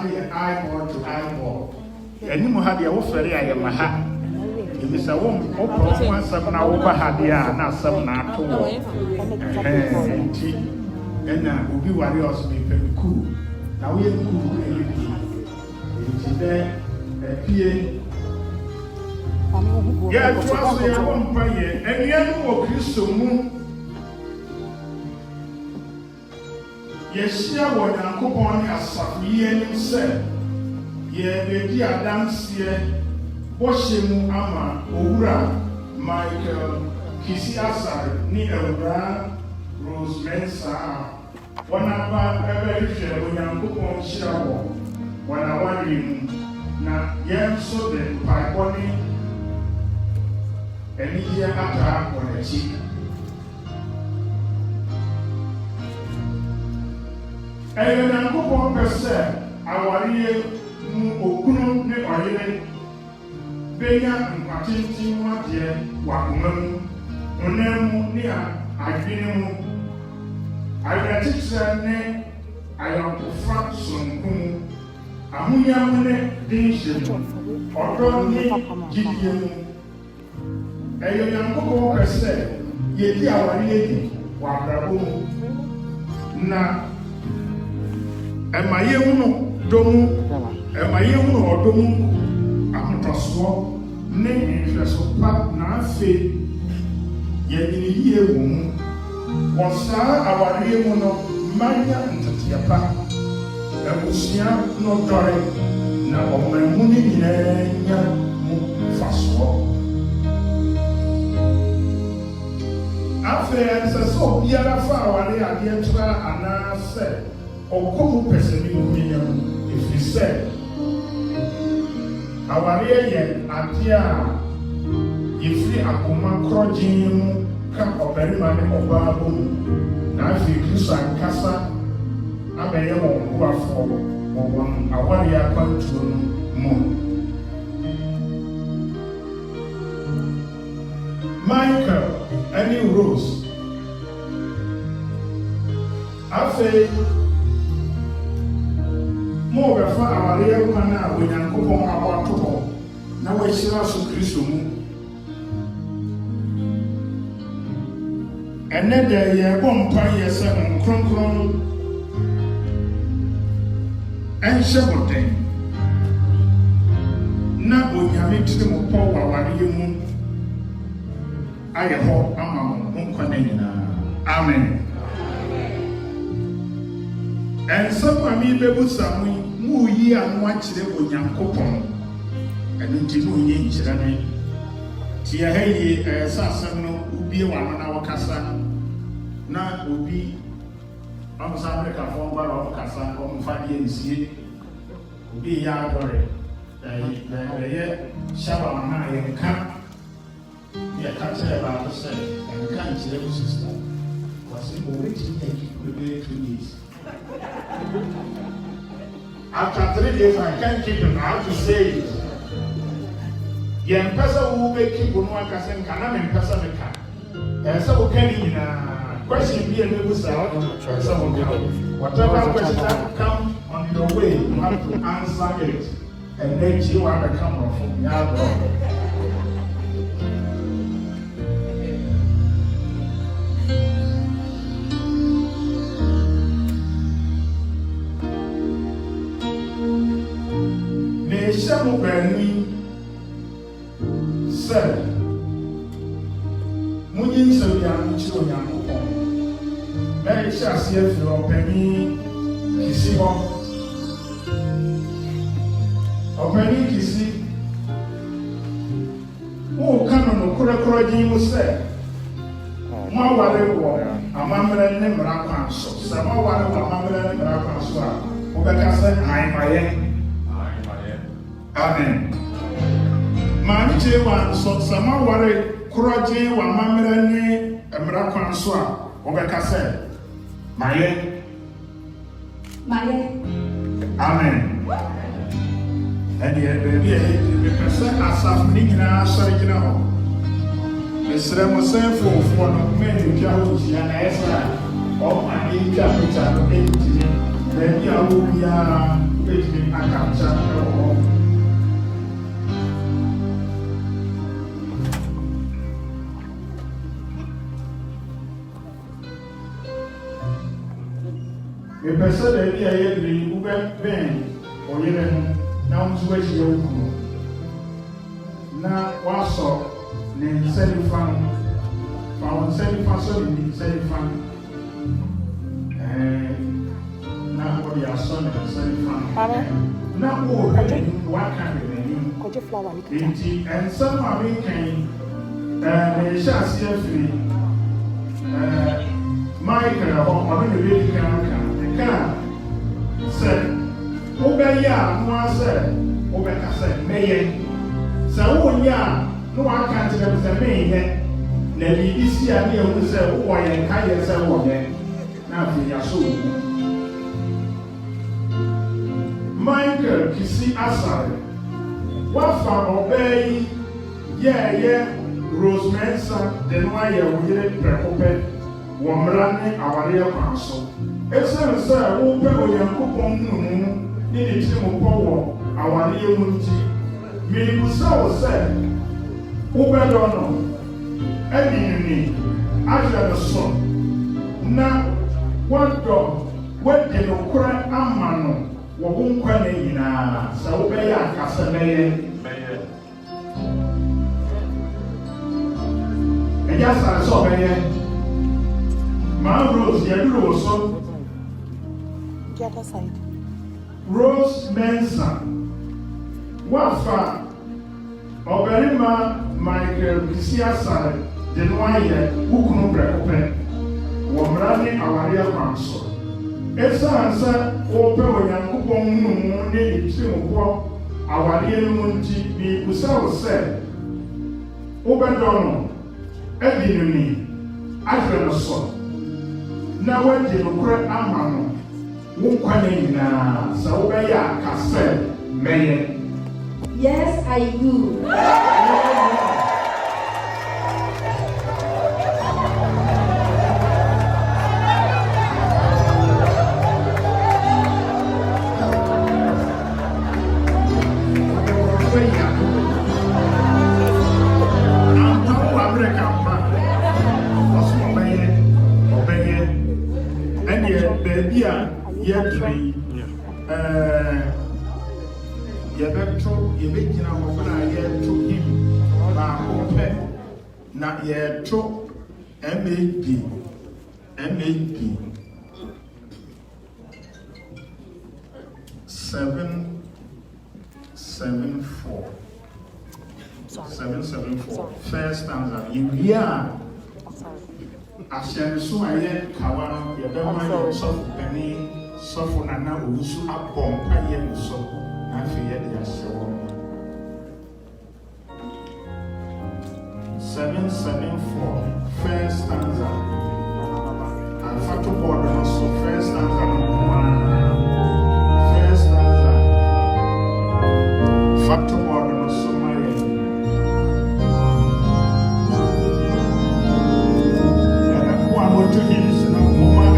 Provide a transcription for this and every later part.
ne yɛ eyeball to eyeball ɛni mu ha deɛ wofɛre a yɛ ma ha ebisa wɔn ɔpɔ wɔn asɛm na wɔba ha deɛ a na asɛm na ato wɔ nti ɛna obi wari ɔso mi pɛ mi kuu na woyɛ kuu ɛyɛ bi nti dɛ ɛpie yɛ ɛto aso yɛ wɔ mpa yɛ ɛnua no wɔ kristo mu yɛhyia wɔ Nyankopɔn ne asafo yi anim sɛ yɛbɛdi adanseɛ bɔhyɛ mu ama owura Michael Kyeiwaa ne awura Rose Mensa a wɔn aba ɛbɛhwehwɛ Onyankopɔn hyira wɔn aware mu na yɛn nso de mpaebɔ ne anigye ataa wɔn akyi. Ɛyɛ Nyankopɔn pɛ sɛ awareɛ mu okunu ne ɔyere benya nkwatenten mu adeɛ wɔ akoma mu, honam mu ne adwene mu, awerɛkyekyerɛ ne ayɔnkofa sononko mu, ahonya mu ne denhyɛ mu, ɔdɔ ne gyidie mu. Ɛyɛ Nyankopɔn pɛ sɛ yɛdi awareɛ di wɔ abrabɔ mu na ɛma yɛhunu dɔm ɛma yɛhunu ɔdɔm ahotosoɔ ne nhwɛso pa na afei yɛnyini yie wɔ mu wɔ saa awareɛ mu no mmanya nteteɛ pa abusua no dɔre na ɔman mu ne nyinaa nya mu mfasoɔ. Afei ɛnsɛ sɛ obiara fa aware adeɛ tora anaasɛ ɔkɔ mu pɛsɛ ne mu nyanya mu ɛfiri sɛ awareɛ yɛ adeɛ a yɛfiri akoma korɔgyee mu ka ɔbarima ne ɔbaa bɔ mu na afei Kristo ankasa abɛyɛ wɔn boafoɔ wɔ wɔn awareɛ akwantuo no mu. Michael ɛne Rose afei mo bɛfa awareɛ kwan a Onyankopɔn abɔ ato hɔ na wɔahyira so Kristo mu. Ɛnɛ dɛ yɛbɔ mpaeɛ sɛ Nkronkron ɛnhyɛ mo den na Onyame tiri mo pɔ wɔ awareɛ mu ayɛ hɔ ama mo nkwa na nyinaa. Amen. Ɛnsɛm a mebɛbusa mo yi muyi ano akyerɛ Onyankopɔn ɛno nti muyi nkyerɛ me nti ɛha yie sɛ asɛm no wobie w'ano na wɔkasa na obi ɔmsa Amerikafoɔ mgbara ɔmkasa ɔmfa deɛ nsie obi yɛ adɔre ɛyɛ hyɛba ma na yɛnka yɛka kyerɛ baako sɛ ɛnka nkyerɛ wo sister wɔse wɔbɛtumi aki bɛbɛyɛ 2 years. After 3 days, I can't keep him. I have to say it. Young person who will keep on one person can have in person. And so, can you question be a little sound? Whatever question that come on your way, you have to answer it. And then you have a camera from your Shamu Berni said, Munin Soyan Chillian, Mary Chassia for Penny Kissimo, or Penny Kissi, who canon of Kuraji was said, more water, a mamma and Rakan, some more water, a mamma and Rakan, who said, I'm my end. Amen. Mani Kyeiwaa so sama ware kuraje wa mamra ne emra kwan so a obeka se maye. Amen. Eni ebi e pese asaf ni nyina sori gina ho. Mesre mo se fofo no me ni pia ho jia na esa o ani pia pita no enti. Ebi a wo bia between Akamsa or a person that we are here who went Ben or Yellen now switch your now was so then selling found selling so in selling and now what your son and selling now what kind of name and some are making they shall see free Michael or the baby can say Obaya no say Obeka say meye so ya no one can't say meye na bibi si a ne hu say wo ye kan ye say wo ye na fi ya so Michael kisi asare wafa obey ye Rosemensa de no aye wo ye prekope wo mrane aware kwanso ese say wo pe oyankopon nunu ni ni ti mo powo aware mu nti me busa wo say wo be do no edini aja no so na wado wede no kura amano wo bonkwa na nyina sa wo be ya akasa meye eja sa so meye ma Rose ya duro so the other side Rose Mensa wafa oberima Michael Kisiasare de noye ukunu prekope wo mrani aware akwanso esa ansa ope onyankopon numu ne itimko aware no nti bi kusa wo se obedono edinuni afre no so na wadi no kura amano wo kwane nyina sa wo be ya kase meye. Yes, I do. Yebegina hofuna yeto him ba hope na yeto MAP 774 first stanza India Ashen so aye kawa yebema so beni so for na usu abom aye so na fe ye de ashewo 774 first stanza and factor board also first stanza first stanza factor board also my and one more to him is no more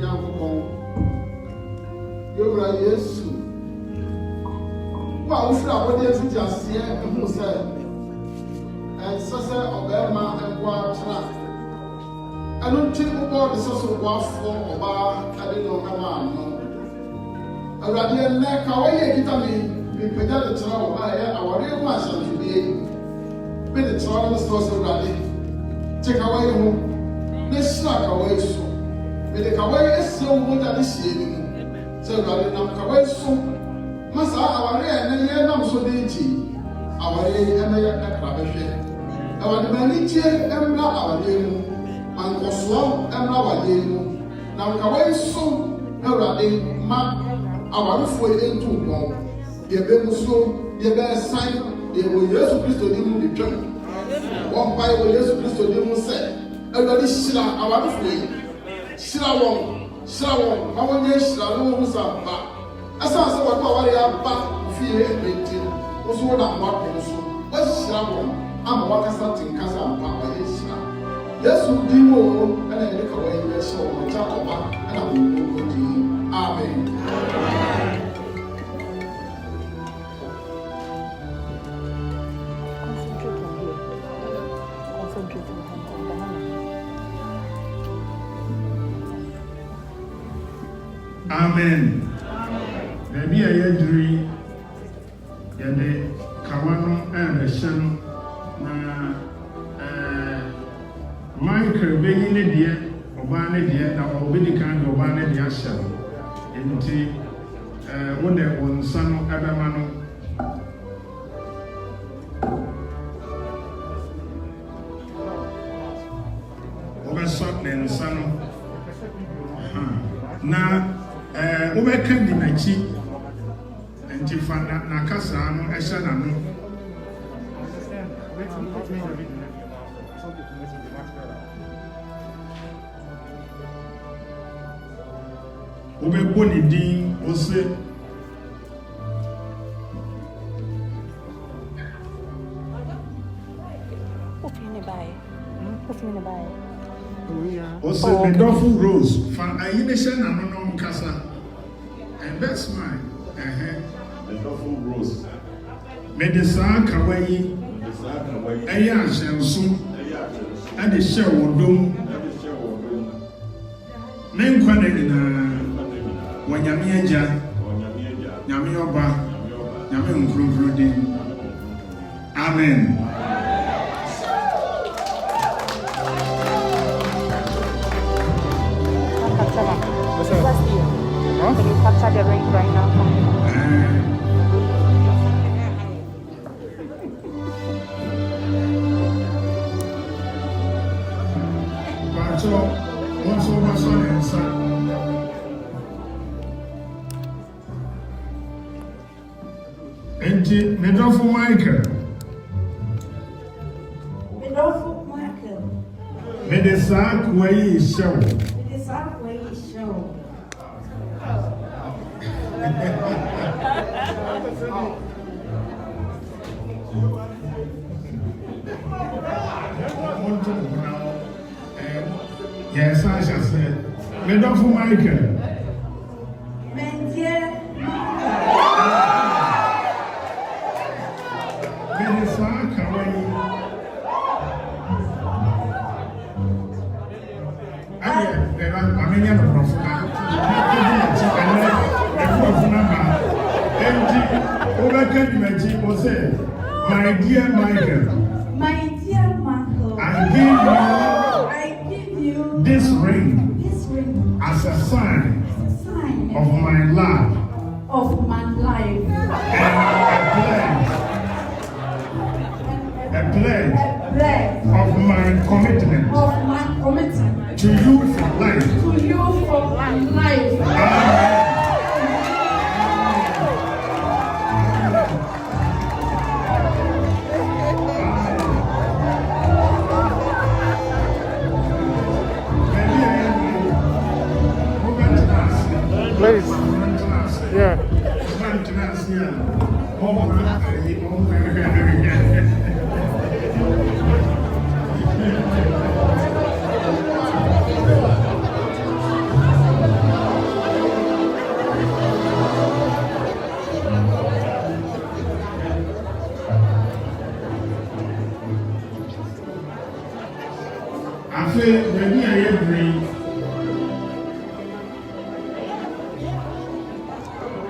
Yankopon. Yobra Yesu. Wa ufra wode fiti ase ehu se. Sese obema enkwa tra. Anu ti ko de soso wafo oba ade no kama no. Awurade na ka waye kita mi pega de tra oba ya awore mu asantubie. Me de tra no so awurade. Take away ho. Ne sna ka waye so. Me de ka waye ese wo da de sie ni mu. Se awurade nam ka waye so. Masa awore na ye nam so de nti. Awore na ye kakra behwe. Awade mani tie emra awade mu. Ankoso emra awade mu. Nam ka waye so awurade ma awarefo entu pon. Ye be mu so, ye be sign, ye wo Yesu Kristo di mu di twam. Wọ́n pa ìwé Yesu Kristo ní mú sẹ́, ẹgbẹ́ ní ṣíra àwọn àdúgbò yìí, ṣíra wọn, àwọn yẹn ṣíra ló ń sá bá. Ẹsẹ̀ àṣẹ wọn kọ́ wáyé abá fi ẹ̀mí ti, ó sọ wọn àwọn akọ̀ọ̀ so, wọ́n ṣíra wọn, àmọ́ wọn kásá ti ń kásá àpá wọ́n yẹn ṣíra. Yesu dín wò ó, ẹnna ẹ̀mí kọ̀wé yẹn ṣe wọn, ọjà kọ̀ọ̀bá, ẹnna wọn kò kò dín in. Amen. Amen. Baby, I agree. Yade Kawano and the Shan Michael being the dear, Obana dear, now Obedi can go Obana dear shall. And when there was son Adamano. Over something and son. Now. Ubeka di mechi nti fa na kasa no ehye na no ubebo ni din ose ose bedoful rose fa ayine hye na no kasa. And that's mine. The Duffel Rose. Medesa Kawaii. Aya Shansu. And the show dome. Men Quaden Wanyamia, Yamioba, Yamin Krudin. Amen. Can you capture the ring right now for me? And Medofo Michael. Medesa Kwei show. Yes, I shall say. Medofo Michael. My dear Michael, I give you this ring as a sign of my love, and a pledge of my commitment to you for life. Amen. Please. Yeah.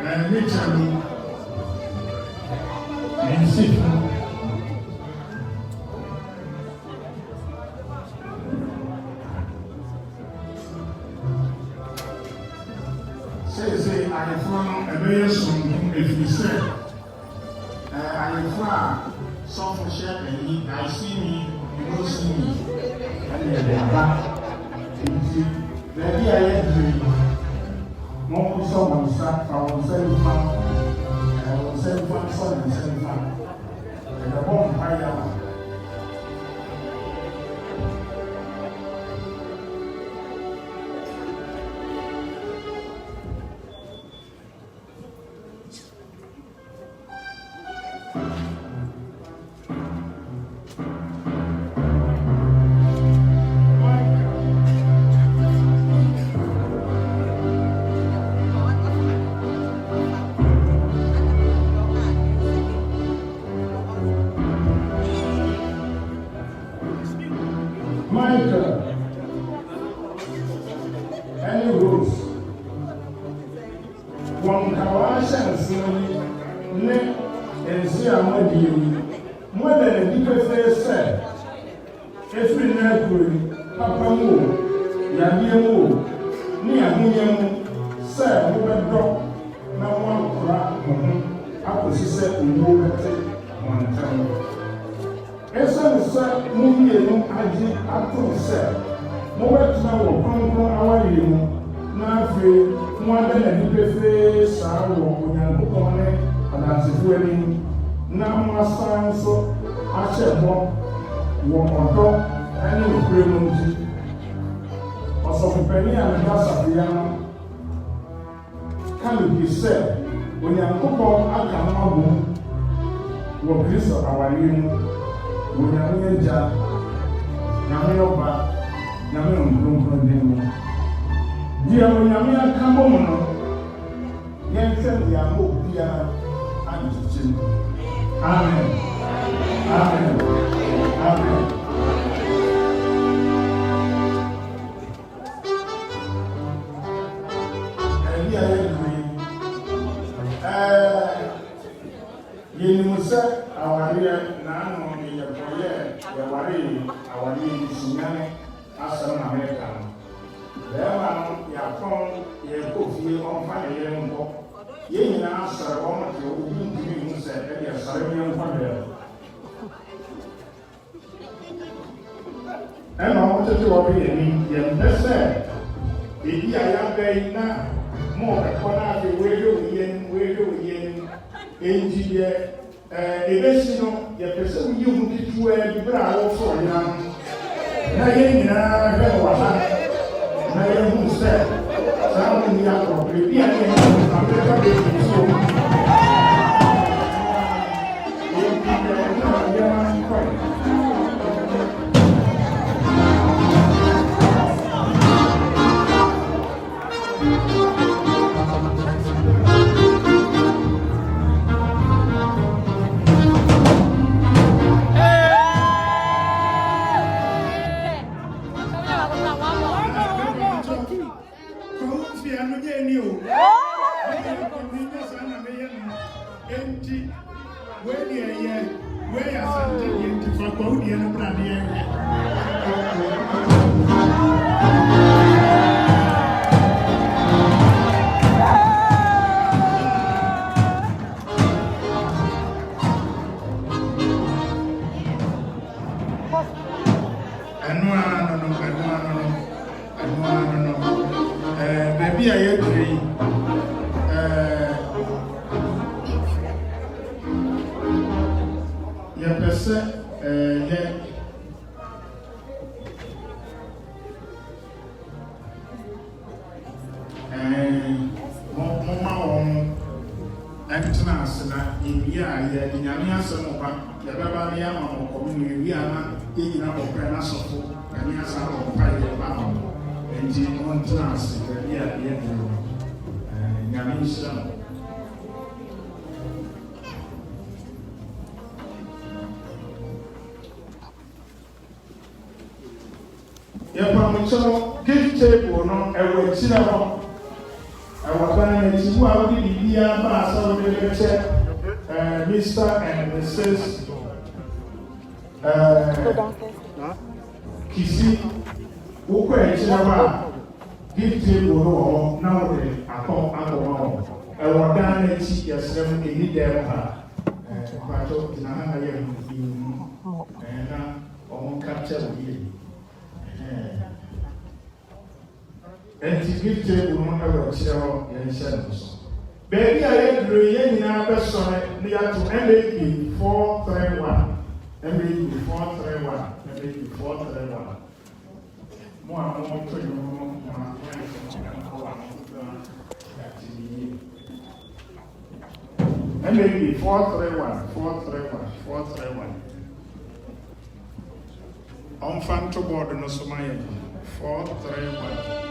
Literally, and sit. Say, I found a very strong if you said, I found some for share and I see me, you don't see me, and they're back. Maybe I had dream. More someone start from 7 pounds, 7 pounds, 7 pounds, and the bomb higher. And I wanted to be in the if I am very now, more than one hour, where you engineer, eventually, your person you did to a brow for young. I am said, sounding the appropriate. So, give table no, I will see now. I was n'akyi mu a wode biribiara baa sɛ wode bɛkyɛ Mr. and Mrs. Kisi wokɔ akyirɛ hɔ a gift table no wɔ hɔ na wode akɔma hɔ ɛwɔ dan n'akyi yɛsrɛ mu ɛni dan mu ha mpatɔ gyina ha na yɛ mu na ɔmo capture wo yie ɛnti gift table no ɛwɔ akyirɛ hɔ yɛnhyɛ no so baabi a yɛduru yɛn nyinaa bɛsɔre ne yɛato MAP 431 MAP 431 MAP 431 mo a mo to yi mo ma yɛn so mo ko wa mo yɛate yie MAP 431 431 ɔmfa nto board no so ma yɛn 431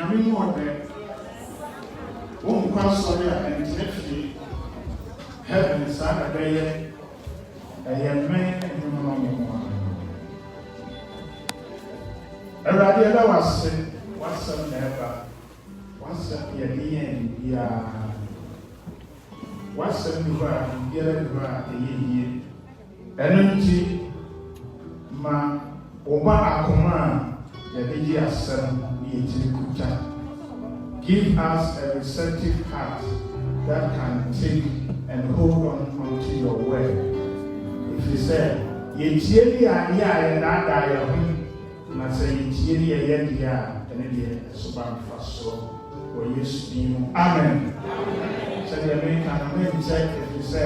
nyame mu ɔdɛ wɔn nkwa sɔre a ɛntɛfi heaven saa na bɛyɛ ɛyɛ mmɛn ɛnyɛma ma mo ho Awurade ɛda wase wasɛm na ɛba wasɛm yɛde yɛn biara wasɛm bi hɔ a biara bi hɔ a ɛyɛ yie ɛno nti ma wɔba akoma a yɛde gye asɛm ne yɛgyere kuta. Give us a receptive heart that can take and hold on onto your word. If you say, yɛtie ni a yɛnada yɛ ho na sɛ yɛtie ni yɛyɛ deɛ a ɛne deɛ ɛsoba mfa so wɔ Yesu din mu. Amen. Sɛdeɛ meka no menkyɛ ɛfiri sɛ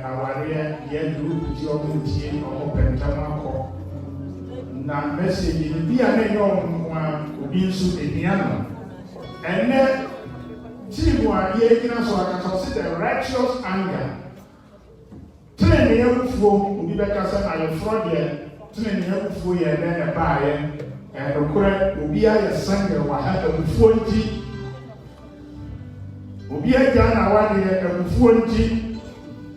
awareɛ yɛduru kuti ɔmo ntie ɔmo pɛntam akɔ na message no bi a na ɛnyɛ ɔmo nko a obi nso ɛdua no ɛnɛ team a yɛgyina so akata ɔse the righteous anger tenenee abufuo obi bɛkasa na ayɛforɔ deɛ tenenee abufuo yɛ ɛnɛ ɛbaayɛ ɛnokorɛ obi ayɛ sɛngɛ wɔ ha abufuo nti obi agya na awadeɛ abufuo nti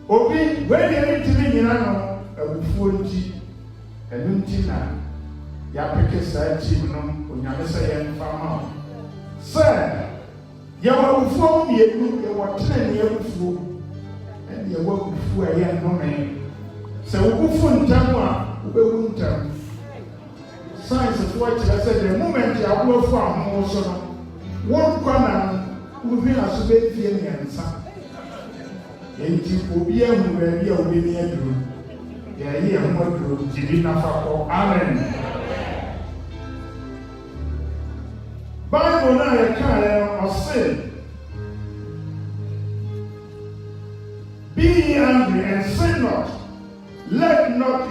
obi wɛdeɛ ne tiri nyina no abufuo nti ɛno nti na yɛapeke saa team no onyame sɛ yɛmfa ma wo sɛ yɛwɔ abufuo mmienu yɛwɔ tenenee abufuo ɛne yɛwɔ abufuo a ɛyɛ nnome sɛ wobufu ntam a wobɛwu ntam sciencefoɔ kyerɛ sɛ the moment aboafo ahoɔ so no wɔnkwa na wohwe aso bɛfie mmiɛnsa enti obi ahu baabi a wobɛni aduro yɛyɛ yɛn ho aduro gyidi nafa kɔ amen. Bible na yɛkaeɛ ɔse be ye angry and sin not, let not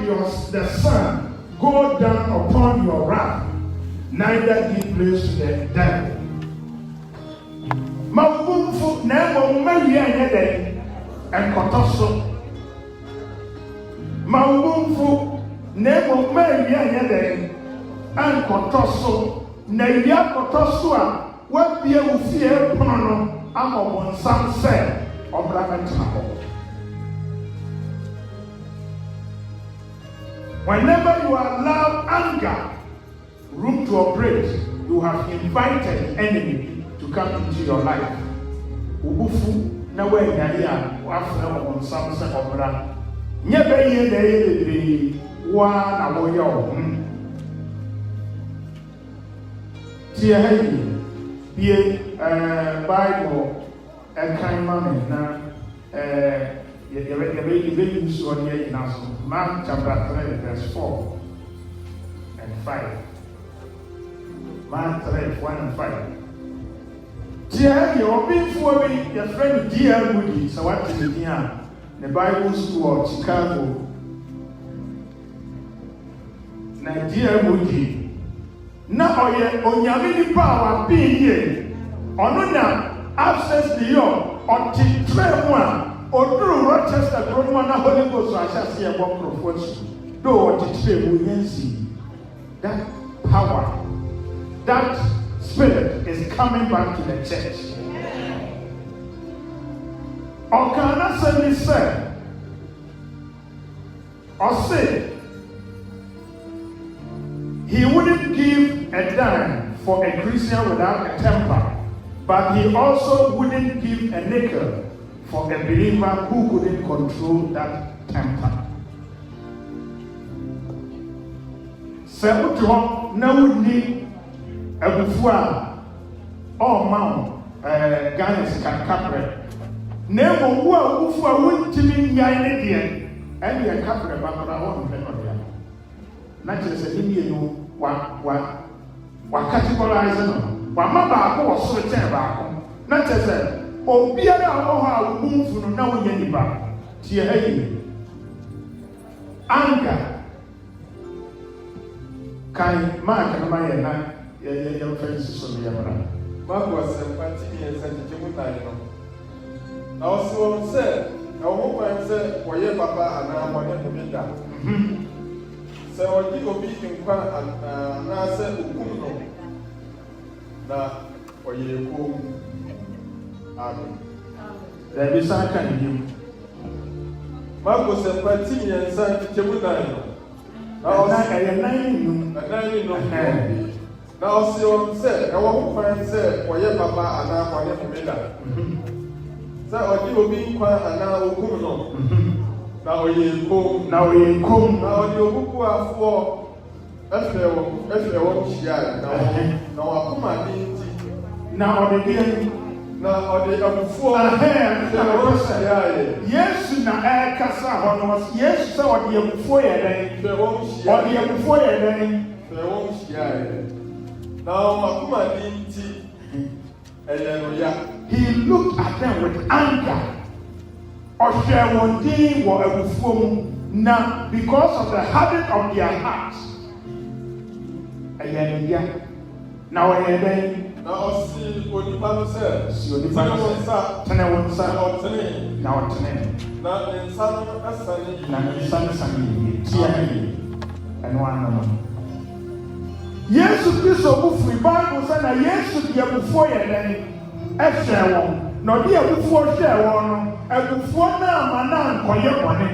the sun go down upon your wrath, neither give place to the devil. Mabumfu na mmommawie anyɛ dɛ ɛnkɔtɔ so. Mabumfu na mmommawie anyɛ dɛ ɛnkɔtɔ so. Na yia kɔtɔ so a wabie wo fie pono no ama wɔn nsam sɛ ɔbra bɛtena hɔ. Whenever you allow anger room to operate, you have invited the enemy to come into your life. Ubufu na wɛnyare a wafrɛ wɔn nsam sɛ ɔbra nyɛ bɛyɛ na ɛyɛ bebree waa na wɔyɛ wo ho. Tia hey, be Bible and kind man na you use on here in Mark chapter 3 verse 4 and 5. Mark 3 1 and 5. Tia hey, obi for me your friend dear Moody so what is it here? The Bible school of Chicago. Na dear Moody na ɔyɛ onyame nipa a wapii yie ɔno na absence de yɔ ɔte trɛ mu a ɔduru Rochester kuro mu na Holy Ghost ahyɛ ase ɛbɔ nkurɔfoɔ so do ɔte trɛ mu nyansi. That power, that spirit is coming back to the church. Ɔkana sɛ ni sɛ ɔse he wouldn't give a dime for a Christian without a temper, but he also wouldn't give a nickel for a believer who couldn't control that temper. Sɛ wotu hɔ na wonni abufu a ɔma wo Ghana sika kaprɛ na mmom wo a wobufu a wontumi nyae ne deɛ ɛne yɛ kaprɛ bakora wɔnhwɛ no deɛ na kyerɛ sɛ ne mmienu wa categorize no wama baako wɔ soro kyɛn baako na kyerɛ sɛ obiara a wɔ hɔ a womfu no na wonyɛ nipa tie ha yi anger kan mark no ma yɛ na yɛmfa nsi so no yɛmmra Mark was 17 years and the Jimmy I was so said, I hope I said, for your papa and I wanted to be that. So I did obey in and I said, na ɔyɛ kom. Amen. There is a kind of you. Marco sɛ pati mmiɛnsa nkyɛmu nan no. Na ɛyɛ nan num. Ɛnan num. Na ɔsi wɔn sɛ ɛwɔ ho kwan sɛ ɔyɛ papa anaa kwane homeda. Sɛ ɔde obi nkwa anaa okum no. Na ɔyɛ kom. Na ɔyɛ kom. Na ɔde obubu afoɔ ɛfɛ wɔn hyia na wakoma ne nti. Na ɔde deɛ. Na ɔde abufuo Yesu na ɛkasa hɔ no Yesu sɛ ɔde abufuo yɛ dɛn ɔde abufuo yɛ dɛn fɛ wɔn hyia na wakoma ne nti ɛyɛ no ya. He looked at them with anger. Ɔhwɛ wɔn din wɔ abufuo mu na because of the habit of their hearts ɛyɛ no ya na ɔyɛ dɛn. Na ɔsi onipa no sɛ tene wɔn nsa na ɔtene na ɔtene na ne nsa no asane na ne nsa no sane yie tia yie ɛno ano no Yesu Kristo bu firi Bible sɛ na Yesu de abufuo yɛ dɛn ɛhwɛ wɔn na ɔde abufuo hwɛ wɔn no abufuo no ama na nkɔyɛ bɔne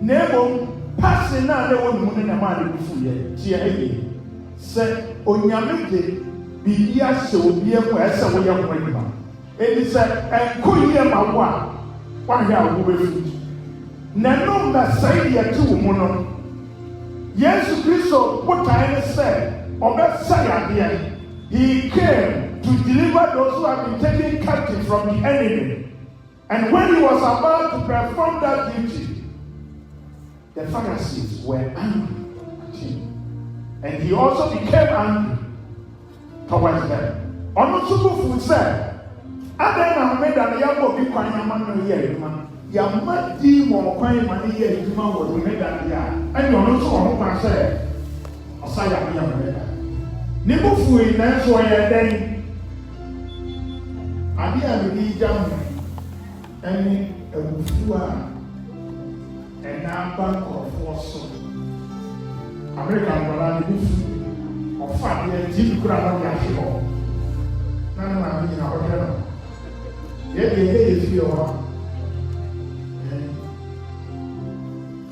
na mmom pase no a na ɛwɔ ne mu no na ɛma ne bufu yɛ tia yie sɛ onyame de biribi ahyɛ obi mu ɛsɛ woyɛ ho adwuma ɛdi sɛ ɛnkɔ yie ma wo a wahwɛ a wo bɛfi n'anom na sɛe deɛ te wo mu no Yesu Kristo botae ne sɛ ɔbɛsa yadeɛ. He came to deliver those who have been taken captive from the enemy, and when he was about to perform that duty, the Pharisees were angry at him, and he also became angry towards them. Ono subufu said, "Ada na meda na yabo bi kwan yama no ye adwuma. Yama di mo kwan ma ne ye adwuma wo meda ya. Ani ono so ho kwan say, "Osaya ya meda." Ni bufu yi na so ye den. Ade a bi jam ani ebufu a ena ba ko so. American wala ni bufu ọfa deɛ ti kura na ɔyɛ ahye hɔ na ne maame nyina ɔhwɛ no yɛ fie hɔ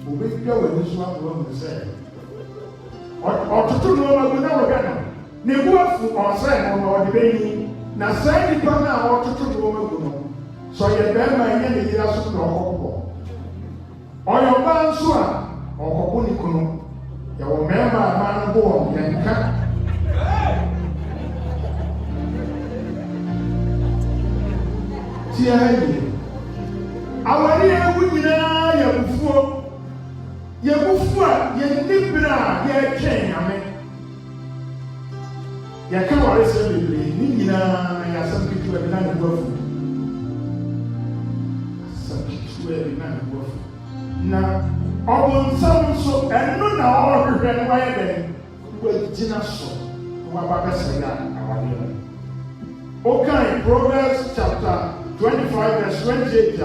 obɛtwa w'ani so aboa mu sɛ ɔtoto nneɛma gu na ɔhwɛ no ne bu afu ɔsɛe no ɔde bɛyi na saa nnipa no a ɔtoto nneɛma gu no sɛ ɔyɛ bɛrima ɛnyɛ ne yera so na ɔkɔkɔ ɔyɛ ɔbaa nso a ɔkɔkɔ ne kunu yɛwɔ mmarima a maa no bo wɔn yɛnka tia yi awari ewu nyinaa yɛ bufuo a yɛnni bere a yɛretwɛn nyame yɛka ware sɛ bebree ne nyinaa na yɛasɛm ketewa bi na ne bu afu asɛm ketewa bi na ne bu afu na ɔbɔnsam nso ɛno na ɔrehwehwɛ no wayɛ dɛn wagyina so na waba bɛsɛ yɛ awadeɛ no okay, Proverbs chapter 25 verse 28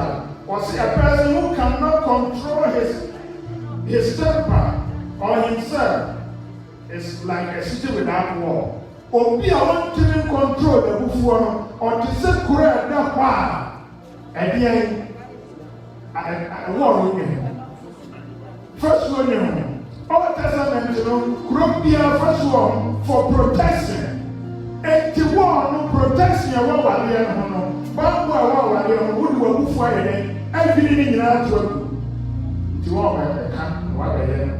was a person who cannot control his temper or himself is like a city without wall. Obi a wantumi control the bufuo no or to say kura da kwa ɛdeɛ wall no first one Old Testament no kura bia first one for protection. Enti wall no protection ya wa wale no no bambo a wa wale no wo du abufu ayɛ ɛbini ni nyinaa to aku nti wa ba ka wa ba yɛ no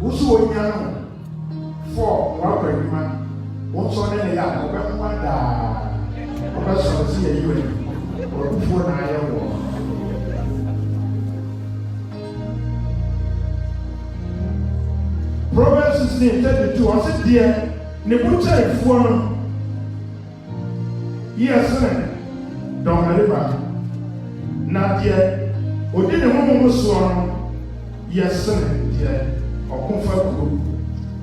wo so wo nya no for wa ba yuma wo so ne ne ya ko ba kwa da wo ba so si yɛ yiwe wo abufu na ayɛ wo Proverbs 16:32 ɔse deɛ ne butcher ifuo no yɛsene dɔmariba na deɛ odi ne homo soɔ no yɛsene deɛ ɔkofa kuro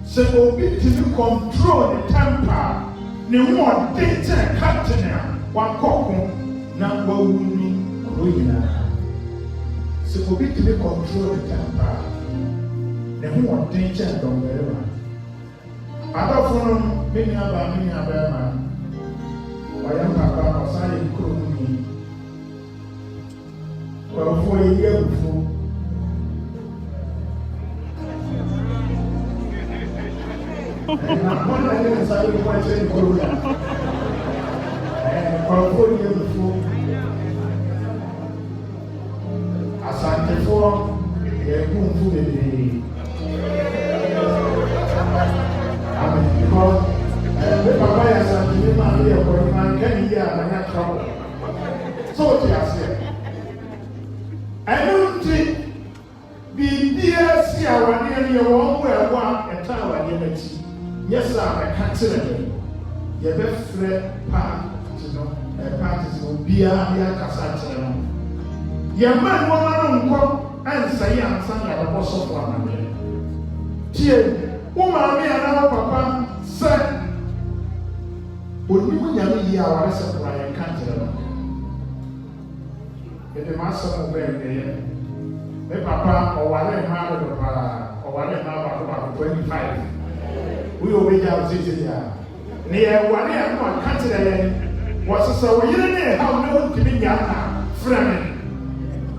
sɛ obi tumi control ne temper ne ho ɔden kyɛn captain a wakɔko na wawu ni kuro nyinaa sɛ obi tumi control ne temper ne ho ɔden kyɛn dɔmariba adɔfo no me nua baa me nua bɛrima corona. Kɔnkɔn yɛ fufu. Asantefoɔ yɛ kunfu bebree. Amen. Because the papa yɛ asante ne maa mi yɛ kɔn maa nkɛni yɛ a manya trouble. So o ti ase. Ɛnu ti biribiara si awadeɛ no yɛ wɔn mo ɛwɔ a ɛta awadeɛ n'akyi. Yes, sir, I can't tell you. You have friend parties, you know, parties will be a cassette. Your man, woman, and say, I'm son of a boss of one. Dear, woman, me and our papa said, would you young year or a supply and can't tell you? If the master of the papa or whatever, or whatever, about 25. We obey our citizen. Near one year, one country was so we didn't have no to be young, friend.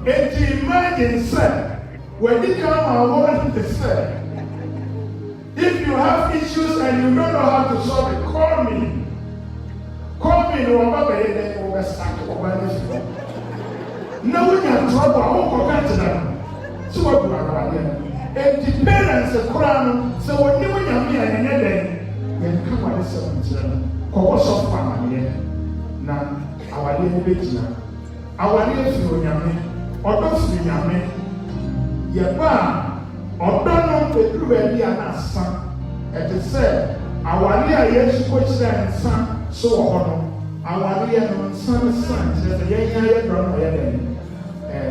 And imagine, sir, when you come our woman to say, if you have issues and you don't know how to solve it, call me. Call me, no one will start over this. No one can trouble, I won't go back to them. So what do I do? And the parents are crying, so when you and me and another, then come on, this children, cause of family. Now, our little bit now, our little yammy, or those yammy, Yaba, or don't the true and son, and to say, our dear yes, which and son, so honor, our dear son, says the young brother,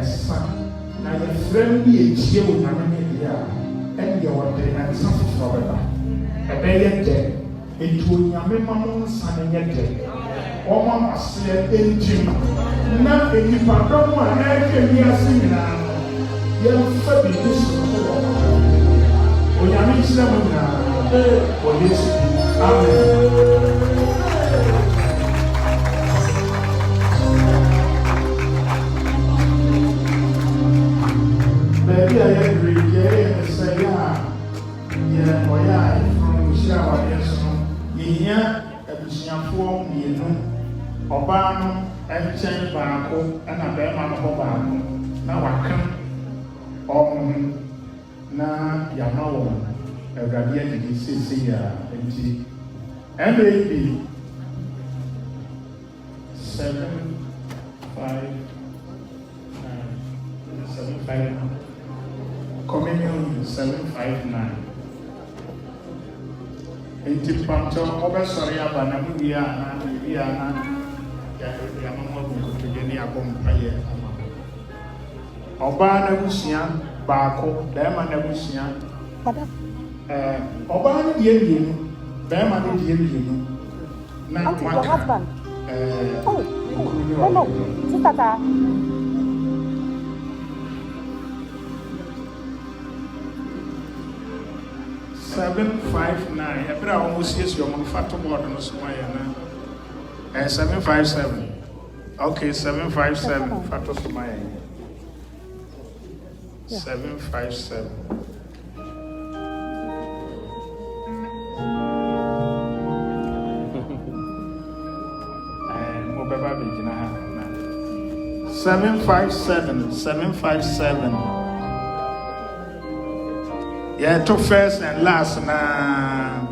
son. Now, your friend be a chill with and your day and something forever. A better day, into your memory, son, and your day. All my said in Jim. Not in the pardon, and I can be a similar. Young Fabi, this when I meet them for this. Amen. Baby, I agree. Yeah, say yeah, oh yeah. From Michelle, yes, yeah. A Michelle form, you know, Obama, and Chen Barco, and a bear man of Obama. Now I come now Yamawa, a radiated CCA, and MAB 759. Communion 759. Enti pamto obe sori aba na bia na ya mama ko to ni abompa ye ama. Oba na busia baako, bema na busia. Oba na die bienu, bema na die bienu. Na maka. Hello. Sister. 759. Every almost yes, your manufacturer board on the 757. Okay, 757. Fato Sumaya. 757. And Mobile Bigina. 757. 757. Yeah, to first and last now.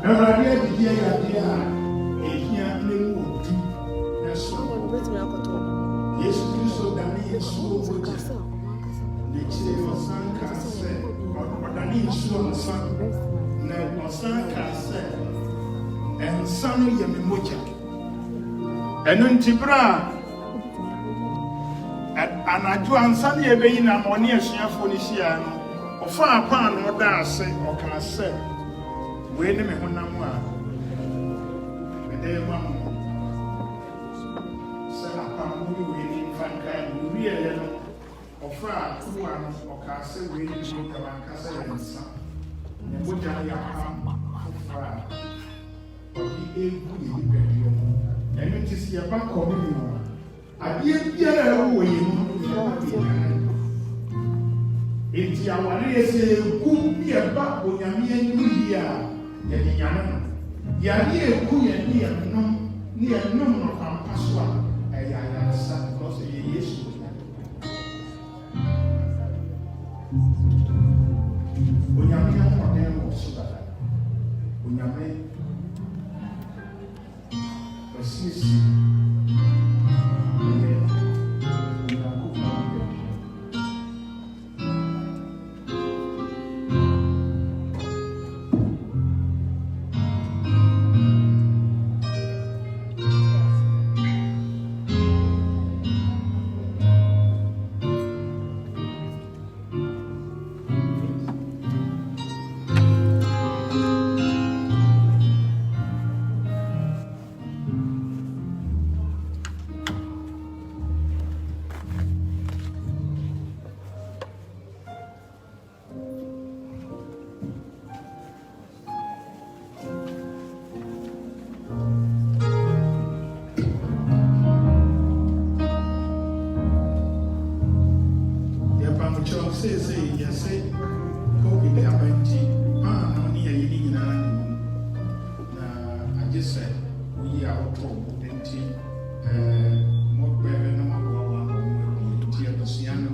Everybody at the idea, a here playing wood. That's so. Yes, you so that he is so good. The chair of Sanka said, or Danny is so son, no, Sanka said, and son Yamimoja. And then Tibra. And I do answer the Bain ammonia Shiafoniciano, or far upon or dance or can I say, wait a minute, Namwa. When they want set upon who we in Fanka, we really or far 2 ones or can say, we need to look at Mancasa and son. And put down your arm for or the able and it is your back coming. I didn't get away. It's your one is a good beer back when you're near New Year. You're near Kuya near no Passwa. I understand because it is. When you're near more than most of that, when you're made a sister. Say, yes, say, COVID, they are empty. No near you. I just said, we are told empty. More better, no more dear Luciano.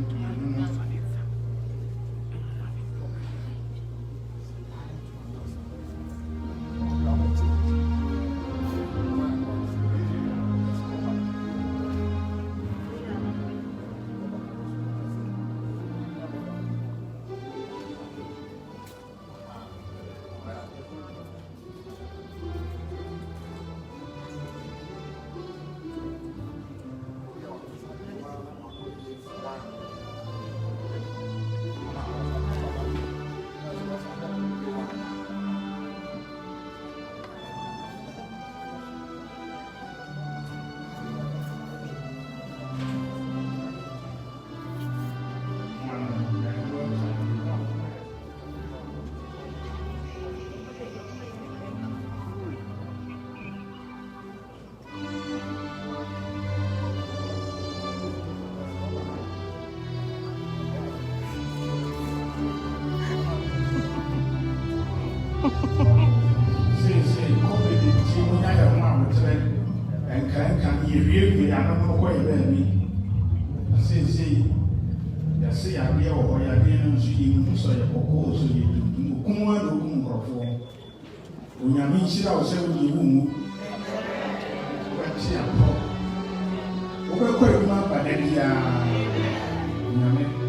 Obe kwa yuma badelia nyame